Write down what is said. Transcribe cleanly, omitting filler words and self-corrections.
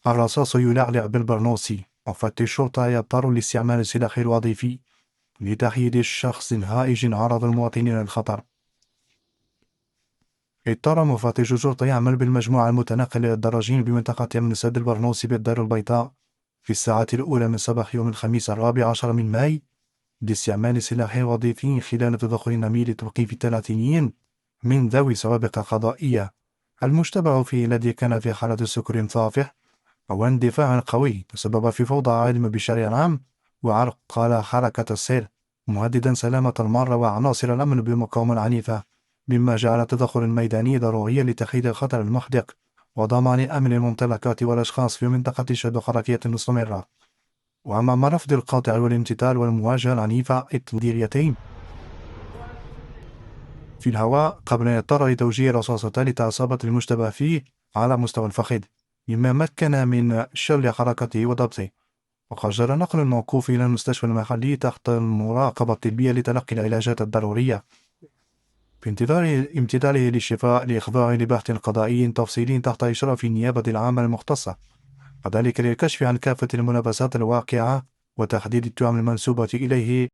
الرصاص يلعلع بالبرنوس، ومفتش الشرطة يضطر لاستعمال السلاح الوظيفي لتحييد شخص هائج عرض المواطنين للخطر. اضطر مفتش الشرطة يعمل بالمجموعة المتنقلة للدراجين بمنطقة أمن سد البرنوس بالدار البيضاء في الساعات الأولى من صباح يوم الخميس 14 من ماي لاستعمال سلاح وظيفي خلال تدخل نميل توقيف الثلاثينيين من ذوي سوابق قضائية المشتبه فيه الذي كان في حالة سكر طافح واندفاع قوي تسبب في فوضى عارمة بالشارع العام وعرقل حركة السير، مهددا سلامة المارة وعناصر الأمن بمقاومة عنيفة، مما جعل التدخل الميداني ضروريا لتحديد الخطر المحدق وضمان أمن الممتلكات والأشخاص في منطقة شد حركية مستمرة، وأمام رفض القاطع والامتثال والمواجهة العنيفة التديريتين في الهواء قبل أن يضطر لتوجيه رصاصتان لإصابة المشتبه فيه على مستوى الفخذ، مما مكن من شل حركته وضبطه، وقد جرى نقل الموقوف إلى المستشفى المحلي تحت المراقبة الطبية لتلقي العلاجات الضرورية في انتظار امتثاله للشفاء لإخضاعه لبحث قضائي تفصيلي تحت إشراف النيابة العامة المختصة، وذلك للكشف عن كافة الملابسات الواقعة وتحديد التهم المنسوبة إليه